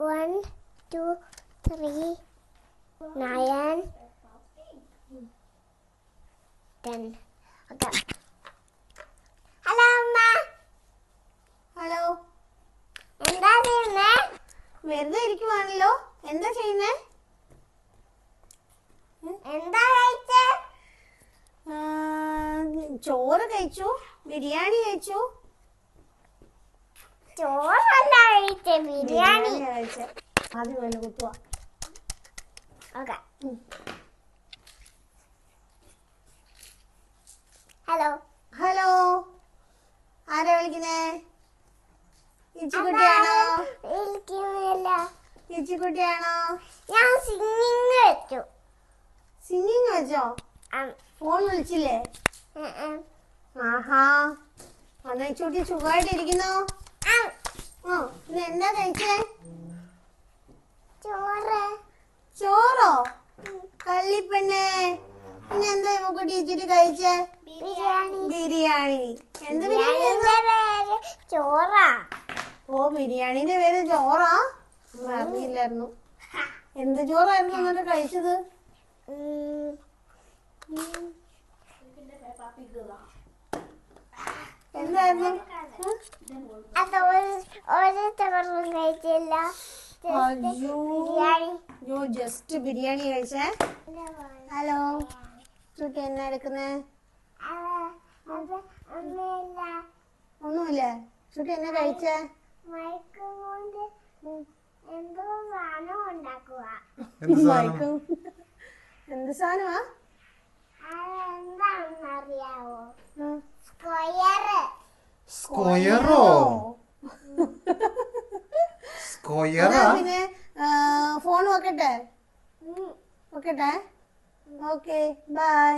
1, 2, 3, 9, 10. Okay. Hello, Amma. Hello, എന്താ ചെയ്യുന്നേ? വെറുതെ ഇരിക്കുവാണല്ലോ. എന്താ ചെയ്യുന്നേ? എന്താ കഴിച്ചേ? ചോറ് കഴിച്ചു, ബിരിയാണി കഴിച്ചു. ചോറല്ല കഴിച്ചേ, ബിരിയാണി. കഴിച്ചേ. ആദ്യം വേണ്ട കുത്തുവാ. Okay. ഹലോ. ഹലോ, ആരാ വിളിക്കുന്നേ? ഇച്ചിക്കുട്ടിയാണോ? വിളിക്കുന്നില്ല. ഇച്ചിക്കുട്ടിയാണോ? ഞാൻ സിംഗിങ് വെച്ചു. സിംഗിങ് വെച്ചോ? ഫോൺ വിളിച്ചില്ലേ? ആഹാ, അന്ന് ഇച്ചൂട്ടി സുഖമായിട്ടിരിക്കുന്നോ? ഇന്ന് എന്താ കഴിച്ചേ? ചോറ്. ചോറോ? കള്ളിപ്പെണ്ണേ, പിന്നെ എന്താ ഇമ്മക്കുട്ടി ഇച്ചിട്ട് കഴിച്ചേ? ബിരിയാണി. എന്ത് ബിരിയാണി? ചോറാ. ഓ, ബിരിയാണിന്റെ പേര് ചോറാ? അറിയില്ലായിരുന്നു. എന്ത് ചോറായിരുന്നു എന്നിട്ട് കഴിച്ചത്? എന്തായിരുന്നു? ഒരു ചോറും കഴിച്ചില്ല. അയ്യോ, ജസ്റ്റ് ബിരിയാണി കഴിച്ചേ. ഹലോ, ചുട്ടി എന്നാ എടുക്കുന്നേ? ഒന്നുമില്ലേ? ചുട്ടി എന്നാ കഴിച്ചേ? എന്തോ സാധനം ഉണ്ടാക്കുക. എന്ത് സാധനമാ? എന്താണെന്നറിയാവോ? സ്ക്വയർ. സ്ക്വയറോ? സ്ക്വയറാ? പിന്നെ ഫോൺ വെക്കട്ടെ? വെക്കട്ടെ? Okay, by.